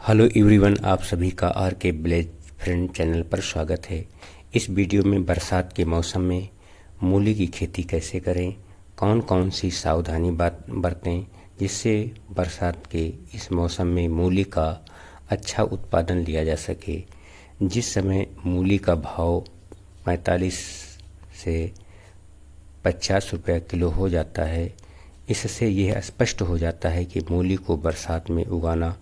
Hello everyone, आप सभी का आर के विलेज फ्रेंड चैनल पर स्वागत है। इस वीडियो में बरसात के मौसम में मूली की खेती कैसे करें, कौन कौन सी सावधानी बरतें जिससे बरसात के इस मौसम में मूली का अच्छा उत्पादन लिया जा सके। जिस समय मूली का भाव 45 से 50 रुपया किलो हो जाता है, इससे यह स्पष्ट हो जाता है कि मूली को बरसात में उगाना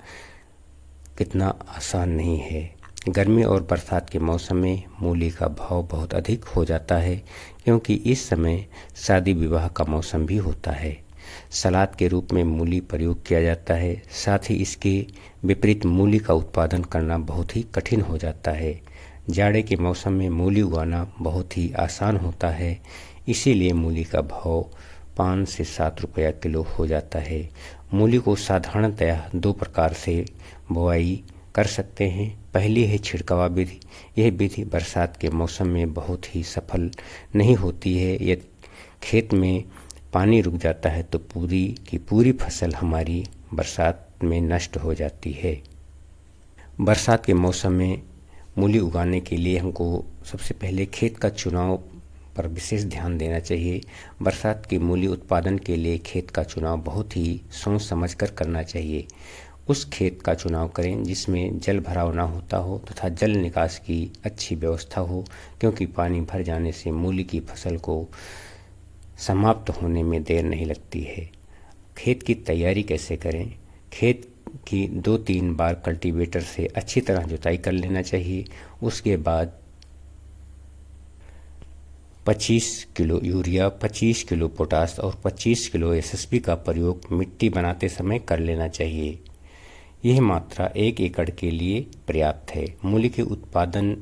कितना आसान नहीं है। गर्मी और बरसात के मौसम में मूली का भाव बहुत अधिक हो जाता है, क्योंकि इस समय शादी विवाह का मौसम भी होता है। सलाद के रूप में मूली प्रयोग किया जाता है। साथ ही इसके विपरीत मूली का उत्पादन करना बहुत ही कठिन हो जाता है। जाड़े के मौसम में मूली उगाना बहुत ही आसान होता है, इसीलिए मूली का भाव 5 से 7 रुपया किलो हो जाता है। मूली को साधारणतया 2 प्रकार से बुआई कर सकते हैं। पहली है छिड़कावा विधि। यह विधि बरसात के मौसम में बहुत ही सफल नहीं होती है। यदि खेत में पानी रुक जाता है तो पूरी की पूरी फसल हमारी बरसात में नष्ट हो जाती है। बरसात के मौसम में मूली उगाने के लिए हमको सबसे पहले खेत का चुनाव पर विशेष ध्यान देना चाहिए। बरसात की मूली उत्पादन के लिए खेत का चुनाव बहुत ही सोच समझकर करना चाहिए। उस खेत का चुनाव करें जिसमें जल भराव ना होता हो तथा जल निकास की अच्छी व्यवस्था हो, क्योंकि पानी भर जाने से मूली की फसल को समाप्त होने में देर नहीं लगती है। खेत की तैयारी कैसे करें? खेत की 2-3 बार कल्टीवेटर से अच्छी तरह जुताई कर लेना चाहिए। उसके बाद 25 किलो यूरिया, 25 किलो पोटास और 25 किलो एसएसपी का प्रयोग मिट्टी बनाते समय कर लेना चाहिए। यह मात्रा 1 एकड़ के लिए पर्याप्त है। मूली के उत्पादन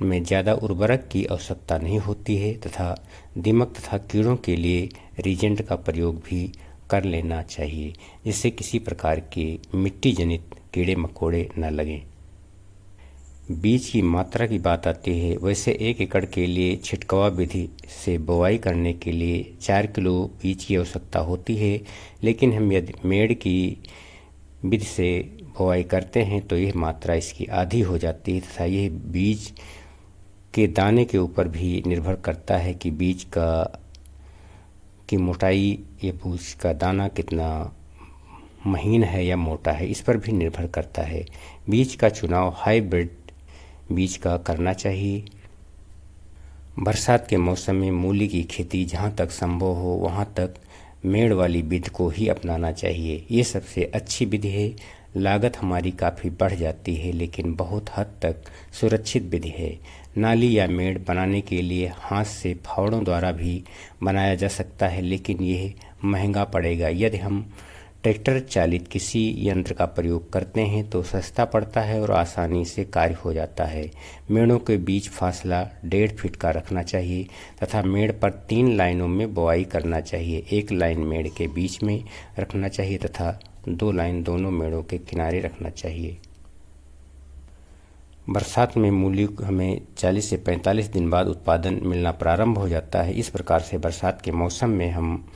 में ज़्यादा उर्वरक की आवश्यकता नहीं होती है तथा दीमक तथा कीड़ों के लिए रीजेंट का प्रयोग भी कर लेना चाहिए, जिससे किसी प्रकार के मिट्टी जनित कीड़े मकोड़े न लगें। बीज की मात्रा की बात आती है। वैसे 1 एकड़ के लिए छिटकावा विधि से बुआई करने के लिए 4 किलो बीज की आवश्यकता होती है, लेकिन हम यदि मेड़ की विधि से बुआई करते हैं तो यह मात्रा इसकी आधी हो जाती है तथा यह बीज के दाने के ऊपर भी निर्भर करता है कि बीज की मोटाई या बीज का दाना कितना महीन है या मोटा है, इस पर भी निर्भर करता है। बीज का चुनाव हाइब्रिड बीज का करना चाहिए। बरसात के मौसम में मूली की खेती जहाँ तक संभव हो वहाँ तक मेड़ वाली विधि को ही अपनाना चाहिए। ये सबसे अच्छी विधि है। लागत हमारी काफ़ी बढ़ जाती है, लेकिन बहुत हद तक सुरक्षित विधि है। नाली या मेड़ बनाने के लिए हाथ से फावड़ों द्वारा भी बनाया जा सकता है, लेकिन यह महंगा पड़ेगा। यदि हम ट्रैक्टर चालित किसी यंत्र का प्रयोग करते हैं तो सस्ता पड़ता है और आसानी से कार्य हो जाता है। मेड़ों के बीच फासला 1.5 फीट का रखना चाहिए तथा मेड़ पर 3 लाइनों में बुआई करना चाहिए। 1 लाइन मेड़ के बीच में रखना चाहिए तथा 2 लाइन दोनों मेड़ों के किनारे रखना चाहिए। बरसात में मूली हमें 40 से 45 दिन बाद उत्पादन मिलना प्रारंभ हो जाता है। इस प्रकार से बरसात के मौसम में हम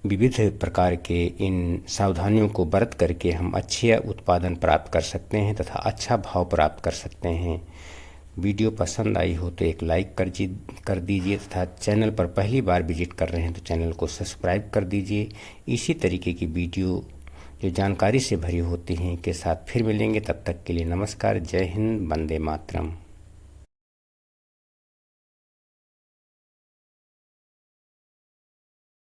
विविध प्रकार के इन सावधानियों को बरत करके हम अच्छे उत्पादन प्राप्त कर सकते हैं तथा अच्छा भाव प्राप्त कर सकते हैं। वीडियो पसंद आई हो तो एक लाइक कर दीजिए तथा चैनल पर पहली बार विजिट कर रहे हैं तो चैनल को सब्सक्राइब कर दीजिए। इसी तरीके की वीडियो जो जानकारी से भरी होती हैं के साथ फिर मिलेंगे। तब तक के लिए नमस्कार। जय हिंद, वंदे मातरम।